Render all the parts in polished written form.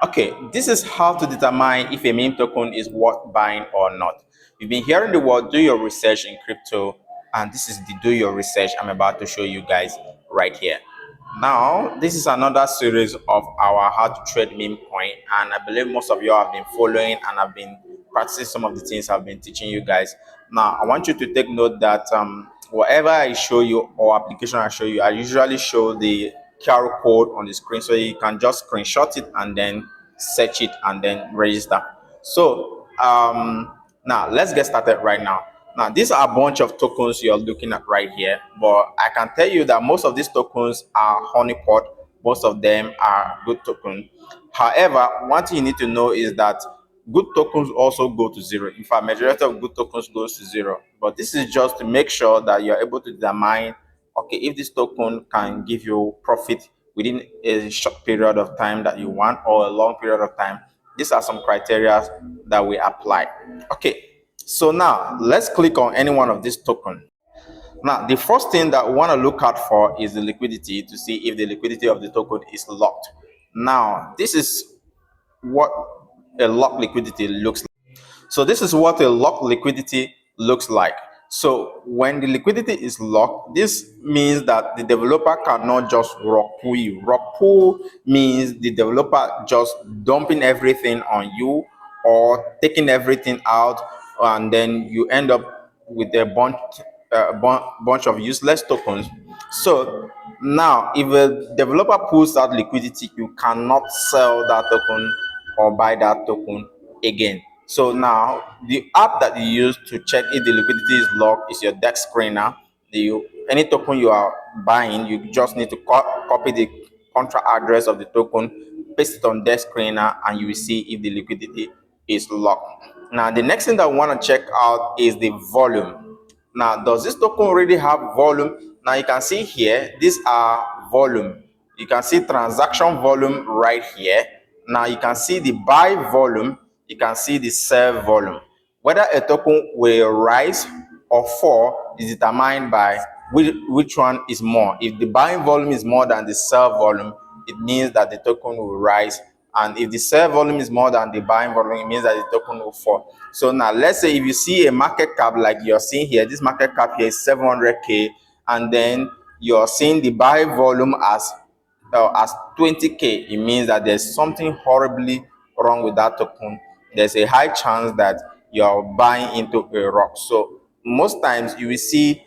Okay, this is how to determine if a meme token is worth buying or not. You've been hearing the word do your research in crypto, and this is the do your research I'm about to show you guys right here. Now, this is another series of our how to trade meme coin, and I believe most of you have been following and have been practicing some of the things I've been teaching you guys. Now, I want you to take note that whatever I show you or application I show you, I usually show the QR code on the screen so you can just screenshot it and then search it and then register. So now let's get started right now. Now these are a bunch of tokens you're looking at right here, but I can tell you that most of these tokens are honeypot. Most of them are good tokens. However, one thing you need to know is that good tokens also go to zero. In fact, majority of good tokens goes to zero. But this is just to make sure that you're able to determine, okay, if this token can give you profit within a short period of time that you want or a long period of time. These are some criteria that we apply. Okay, so now let's click on any one of these tokens. Now, the first thing that we want to look out for is the liquidity to see if the liquidity of the token is locked. Now, this is what a locked liquidity looks like. So this is what a locked liquidity looks like. So when the liquidity is locked, this means that the developer cannot just rug pull you. Rug pull means the developer just dumping everything on you or taking everything out, and then you end up with a bunch of useless tokens. So now, if a developer pulls out liquidity, you cannot sell that token or buy that token again. So now, the app that you use to check if the liquidity is locked is your dex screener. Any token you are buying, you just need to copy the contract address of the token, paste it on dex screener, and you will see if the liquidity is locked. Now, the next thing that we want to check out is the volume. Now, does this token already have volume? Now, you can see here, these are volume. You can see transaction volume right here. Now, you can see the buy volume. You can see the sell volume. Whether a token will rise or fall is determined by which one is more. If the buying volume is more than the sell volume, it means that the token will rise, and if the sell volume is more than the buying volume, it means that the token will fall. So now let's say if you see a market cap like you're seeing here, this market cap here is 700k, and then you're seeing the buy volume as 20k, it means that there's something horribly wrong with that token. There's a high chance that you're buying into a rock. So most times you will see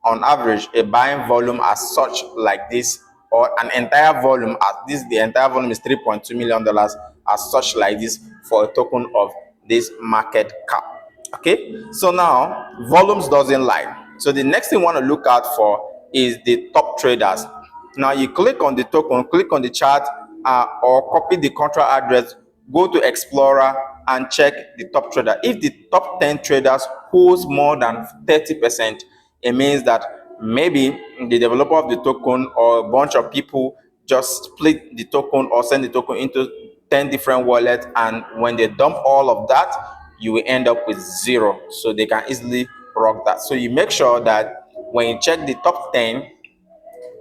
on average a buying volume as such like this, or an entire volume as this, the entire volume is $3.2 million as such like this for a token of this market cap. Okay, so now volumes doesn't lie. So the next thing you want to look out for is the top traders. Now you click on the token, click on the chart, or copy the contract address, go to Explorer and check the top trader. If the top 10 traders holds more than 30%, it means that maybe the developer of the token or a bunch of people just split the token or send the token into 10 different wallets, and when they dump all of that, you will end up with zero. So they can easily rock that. So you make sure that when you check the top 10,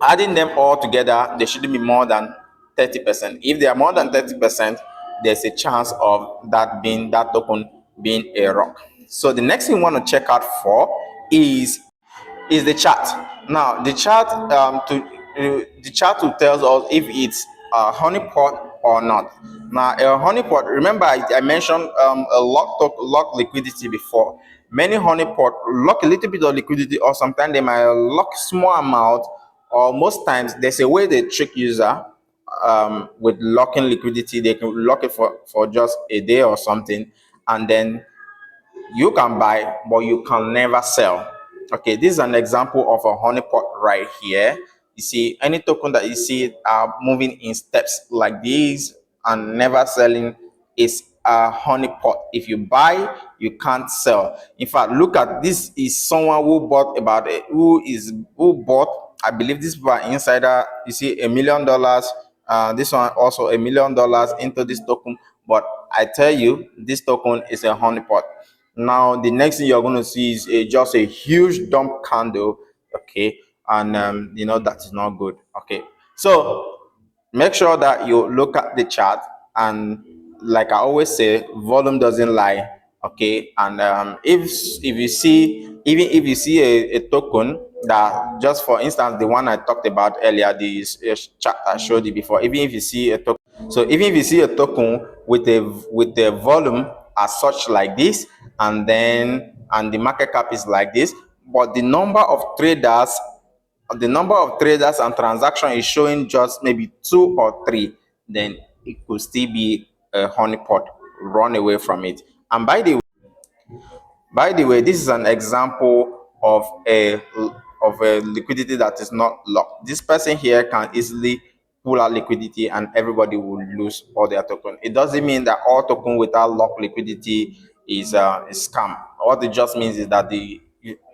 adding them all together, they shouldn't be more than 30%. If they are more than 30%, there's a chance of that token being a rock. So the next thing we want to check out for is the chart. Now the chart will tell us if it's a honeypot or not. Now a honeypot, remember I mentioned a lock liquidity before. Many honeypot lock a little bit of liquidity, or sometimes they might lock small amount, or most times there's a way they trick user with locking liquidity. They can lock it for just a day or something, and then you can buy, but you can never sell. Okay, this is an example of a honeypot right here. You see, any token that you see are moving in steps like these and never selling is a honeypot. If you buy, you can't sell. In fact, look at this. Is someone who bought about it, who bought, I believe this was insider. You see, $1 million. This one also $1 million into this token. But I tell you, this token is a honeypot. Now the next thing you're going to see is just a huge dump candle. Okay, and that is not good. Okay, so make sure that you look at the chart. And like I always say, volume doesn't lie. Okay, and if you see, even if you see a token that, just for instance, the one I talked about earlier, the chart I showed you before, even if you see a token, so even if you see a token with a volume as such like this, and the market cap is like this, but the number of traders and transaction is showing just maybe 2 or 3, then it could still be a honeypot. Run away from it. And by the way, this is an example of a liquidity that is not locked. This person here can easily pull out liquidity and everybody will lose all their token. It doesn't mean that all token without locked liquidity is scam. What it just means is that the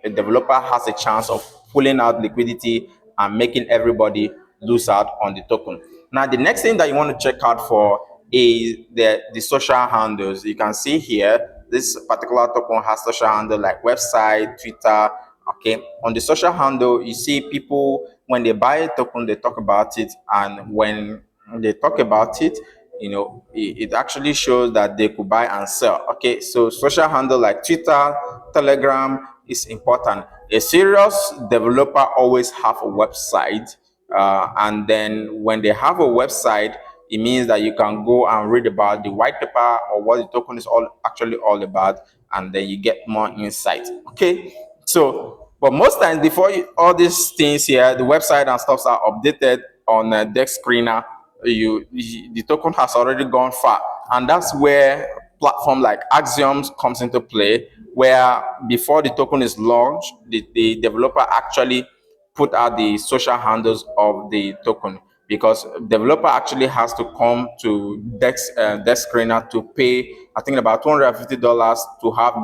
developer has a chance of pulling out liquidity and making everybody lose out on the token. Now, the next thing that you want to check out for is the social handles. You can see here, this particular token has social handle like website, Twitter. Okay, on the social handle, you see people, when they buy a token, they talk about it, and when they talk about it, it actually shows that they could buy and sell. Okay, so social handle like Twitter, Telegram is important. A serious developer always have a website, and then when they have a website, it means that you can go and read about the white paper or what the token is all about, and then you get more insight. Okay, so but most times before all these things here, the website and stuffs are updated on a deck screener. The token has already gone far, and that's where platform like Axiom comes into play, where before the token is launched, the developer actually put out the social handles of the token, because developer actually has to come to desk screener to pay, I think, about $250 to have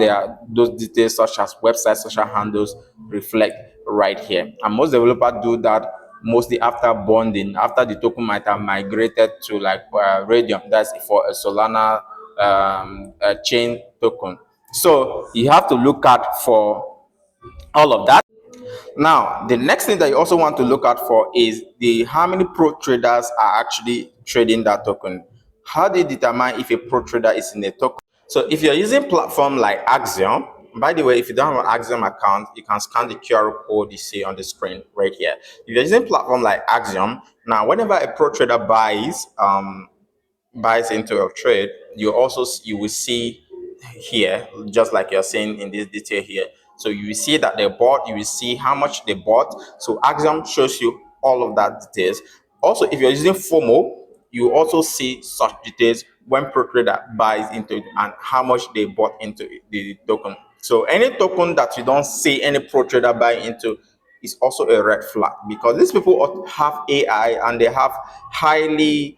those details such as website social handles reflect right here. And most developers do that mostly after bonding, after the token might have migrated to like Radium, that's for a Solana a chain token. So you have to look out for all of that. Now, the next thing that you also want to look out for is the how many pro traders are actually trading that token. How do you determine if a pro trader is in a token? So if you're using platform like Axiom, by the way, if you don't have an Axiom account, you can scan the QR code you see on the screen right here. If you're using platform like Axiom, now whenever a pro trader buys into a trade, you will see here, just like you're seeing in this detail here. So you will see that they bought, you will see how much they bought. So Axiom shows you all of that details. Also, if you're using FOMO, you also see such details when pro trader buys into it and how much they bought into the token. So any token that you don't see any pro trader buy into is also a red flag, because these people have AI and they have highly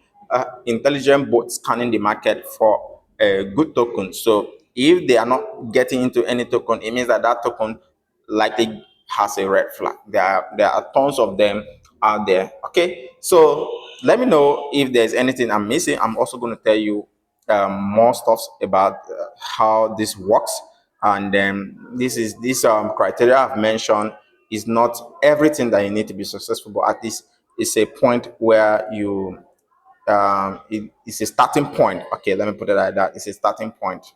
intelligent bots scanning the market for a good token. So if they are not getting into any token, it means that that token likely has a red flag. There are tons of them out there. Okay, so let me know if there's anything I'm missing. I'm also going to tell you more stuff about how this works. And then this criteria I've mentioned is not everything that you need to be successful, but at least it's a point where it's a starting point. Okay, let me put it like that. It's a starting point.